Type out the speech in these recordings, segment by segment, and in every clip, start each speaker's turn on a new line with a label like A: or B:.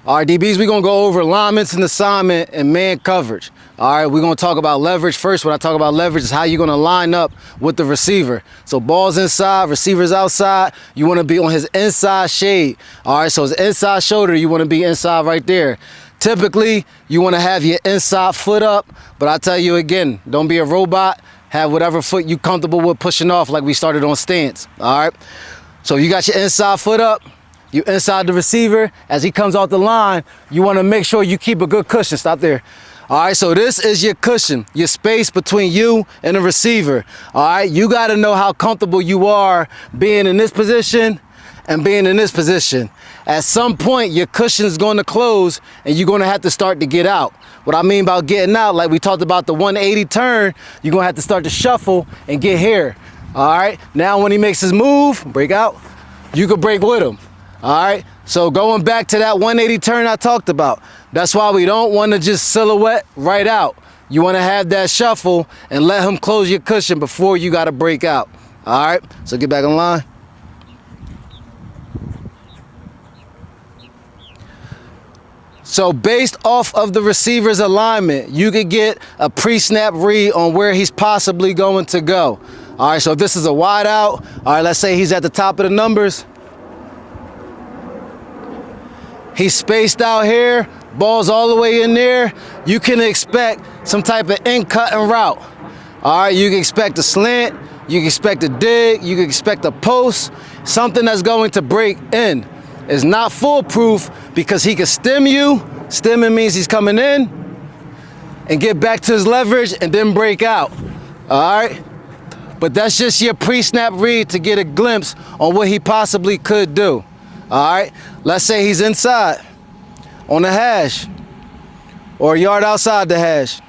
A: All right, DBs, we're gonna go over alignments and assignment and man coverage. All right, we're gonna talk about leverage first. When I talk about leverage, is how you're gonna line up with the receiver. So ball's inside, receiver's outside. You wanna be on his inside shade. All right, so his inside shoulder, you wanna be inside right there. Typically, you wanna have your inside foot up, but I tell you again, don't be a robot. Have whatever foot you comfortable with pushing off like we started on stance, all right? So you got your inside foot up. You inside the receiver. As he comes off the line, you want to make sure you keep a good cushion. Stop there. All right, so this is your cushion, your space between you and the receiver. All right, you got to know how comfortable you are being in this position and being in this position. At some point, your cushion is going to close and you're going to have to start to get out. What I mean by getting out, like we talked about the 180 turn, you're going to have to start to shuffle and get here. All right, now when he makes his move, break out, you can break with him. All right, so going back to that 180 turn I talked about, that's why we don't want to just silhouette right out. You want to have that shuffle and let him close your cushion before you got to break out. All right, so get back in line. So based off of the receiver's alignment, you could get a pre-snap read on where he's possibly going to go. All right, so if this is a wide out, all right, let's say he's at the top of the numbers. He's spaced out here, ball's all the way in there. You can expect some type of in-cut and route. All right, you can expect a slant, you can expect a dig, you can expect a post, something that's going to break in. It's not foolproof because he can stem you. Stemming means he's coming in and get back to his leverage and then break out. All right, but that's just your pre-snap read to get a glimpse on what he possibly could do. All right, let's say he's inside on the hash or a yard outside the hash.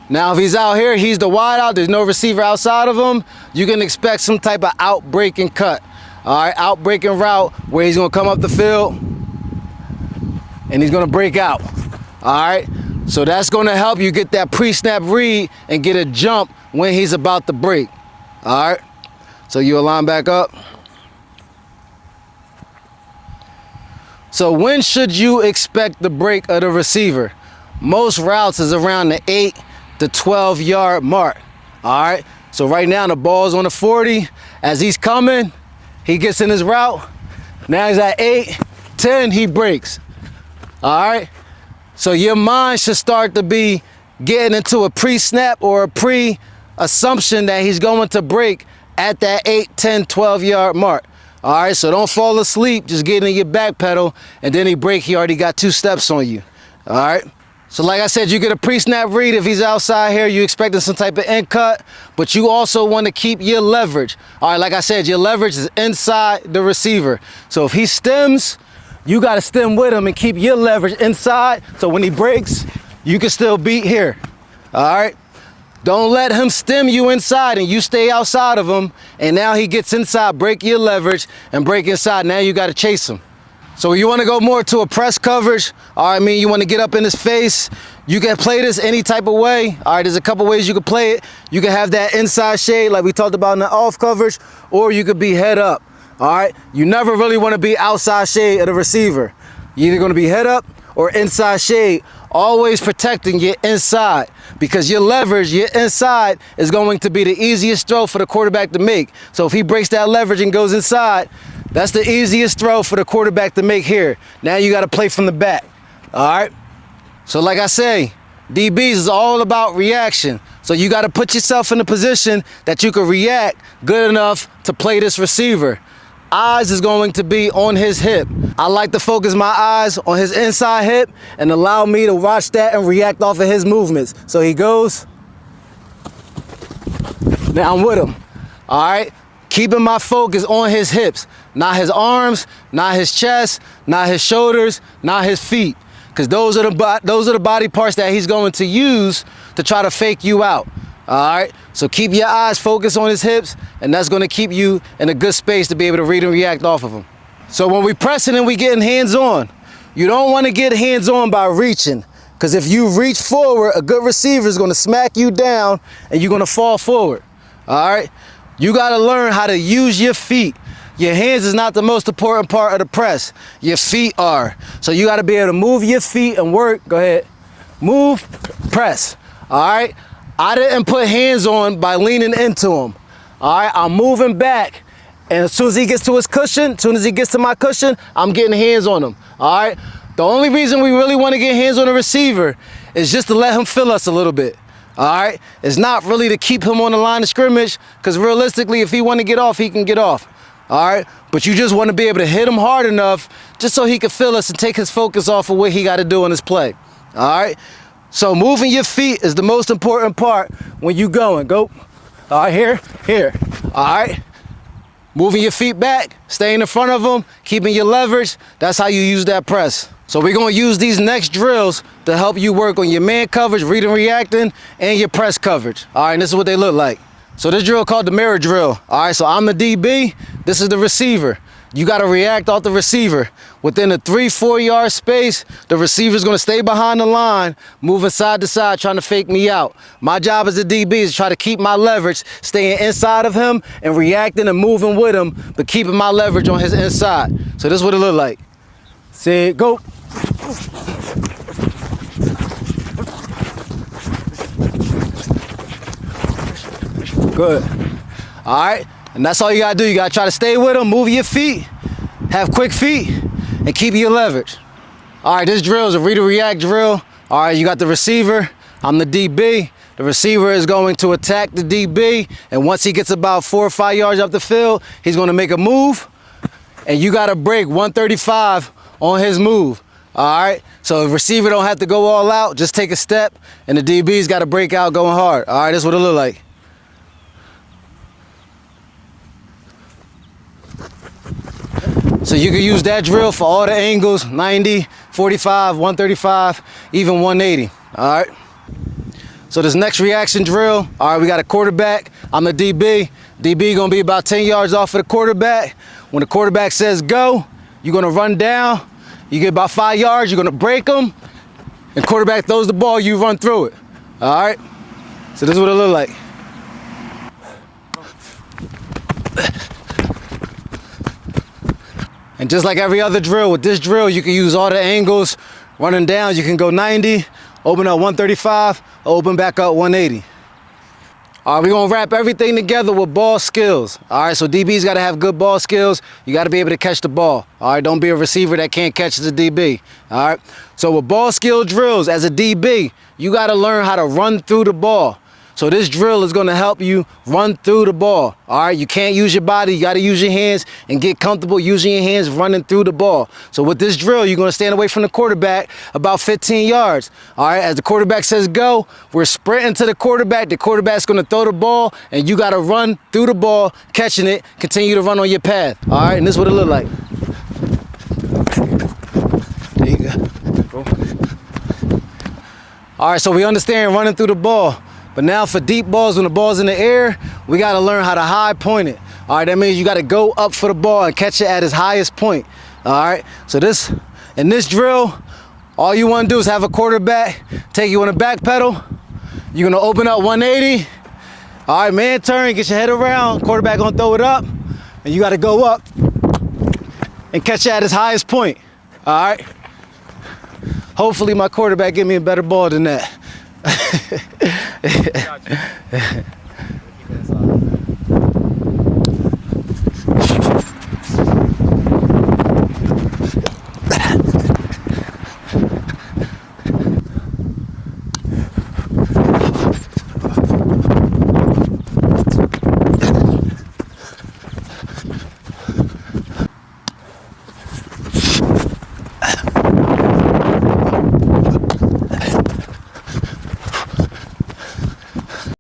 A: Now, if he's out here, he's the wide out, there's no receiver outside of him, you can expect some type of out breaking cut. All right, out breaking route where he's gonna come up the field and he's gonna break out. All right, so that's gonna help you get that pre-snap read and get a jump when he's about to break. All right, so you align back up. So when should you expect the break of the receiver? Most routes is around the 8 to 12 yard mark. All right, so right now the ball's on the 40. As he's coming, he gets in his route. Now he's at 8, 10, he breaks. All right, so your mind should start to be getting into a pre-snap or a pre-assumption that he's going to break at that 8, 10, 12 yard mark. All right, so don't fall asleep, just get in your back pedal, and then he break, he already got 2 steps on you. All right, so like I said, you get a pre-snap read. If he's outside here, you expecting some type of in cut, but you also want to keep your leverage. All right, like I said, your leverage is inside the receiver. So if he stems, you got to stem with him and keep your leverage inside, so when he breaks, you can still beat here. All right, don't let him stem you inside and you stay outside of him, and now he gets inside, break your leverage and break inside. Now you got to chase him. So you want to go more to a press coverage. All right, I mean, you want to get up in his face. You can play this any type of way. All right, there's a couple ways you can play it. You can have that inside shade like we talked about in the off coverage, or you could be head up. All right, you never really want to be outside shade of the receiver. You're either going to be head up or inside shade, always protecting your inside, because your leverage, your inside, is going to be the easiest throw for the quarterback to make. So if he breaks that leverage and goes inside, that's the easiest throw for the quarterback to make here. Now you got to play from the back. All right, so like I say, DBs is all about reaction. So you got to put yourself in a position that you can react good enough to play this receiver. Eyes is going to be on his hip. I like to focus my eyes on his inside hip and allow me to watch that and react off of his movements. So he goes, now I'm with him. All right, keeping my focus on his hips, not his arms, not his chest, not his shoulders, not his feet, because those are the body parts that he's going to use to try to fake you out. All right, so keep your eyes focused on his hips, and that's going to keep you in a good space to be able to read and react off of him. So when we pressing and we getting hands-on, you don't want to get hands-on by reaching, because if you reach forward, a good receiver is going to smack you down and you're going to fall forward. All right, you got to learn how to use your feet. your hands is not the most important part of the press. Your feet are. So you got to be able to move your feet and work. Go ahead. Move, press. All right. I didn't put hands on by leaning into him. All right. I'm moving back. And as soon as he gets to his cushion, as soon as he gets to my cushion, I'm getting hands on him. All right. The only reason we really want to get hands on the receiver is just to let him feel us a little bit. All right. It's not really to keep him on the line of scrimmage, because realistically, if he want to get off, he can get off. All right. But you just want to be able to hit him hard enough just so he can feel us and take his focus off of what he got to do in his play. All right. So moving your feet is the most important part when you going. Go. All right. Here. All right. Moving your feet back, staying in front of them, keeping your leverage. That's how you use that press. So we're going to use these next drills to help you work on your man coverage, reading, reacting, and your press coverage. All right, and this is what they look like. So this drill called the mirror drill. All right, so I'm the DB. This is the receiver. You got to react off the receiver. Within a 3-4 yard space, the receiver's going to stay behind the line, moving side to side, trying to fake me out. My job as a DB is to try to keep my leverage, staying inside of him and reacting and moving with him, but keeping my leverage on his inside. So this is what it look like. Set, go. Good. All right. And that's all you got to do. You got to try to stay with him, move your feet, have quick feet, and keep your leverage. All right, this drill is a read or react drill. All right, you got the receiver. I'm the DB. The receiver is going to attack the DB, and once he gets about 4 or 5 yards up the field, he's going to make a move, and you got to break 135 on his move. All right, so the receiver don't have to go all out, just take a step, and the DB's got to break out going hard. All right, this is what it look like. So you can use that drill for all the angles, 90, 45, 135, even 180, all right? So this next reaction drill, all right, we got a quarterback. I'm the DB. DB gonna be about 10 yards off of the quarterback. When the quarterback says go, you're gonna run down. You get about 5 yards, you're gonna break them, and quarterback throws the ball, you run through it, all right? So this is what it look like. And just like every other drill, with this drill, you can use all the angles. Running down, you can go 90, open up 135, open back up 180. All right, we're gonna wrap everything together with ball skills. All right, so DB's gotta have good ball skills. You gotta be able to catch the ball. All right, don't be a receiver that can't catch as a DB. All right, so with ball skill drills, as a DB, you gotta learn how to run through the ball. So this drill is gonna help you run through the ball. All right, you can't use your body, you gotta use your hands and get comfortable using your hands running through the ball. So with this drill, you're gonna stand away from the quarterback about 15 yards. All right, as the quarterback says go, we're sprinting to the quarterback's gonna throw the ball, and you gotta run through the ball, catching it, continue to run on your path. All right, and this is what it look like. There you go. All right, so we understand running through the ball. But now for deep balls, when the ball's in the air, we got to learn how to high point it. All right, that means you got to go up for the ball and catch it at its highest point. All right, so in this drill, all you want to do is have a quarterback take you on the back pedal. You're going to open up 180. All right, man turn, get your head around. Quarterback going to throw it up, and you got to go up and catch it at its highest point. All right. Hopefully my quarterback give me a better ball than that.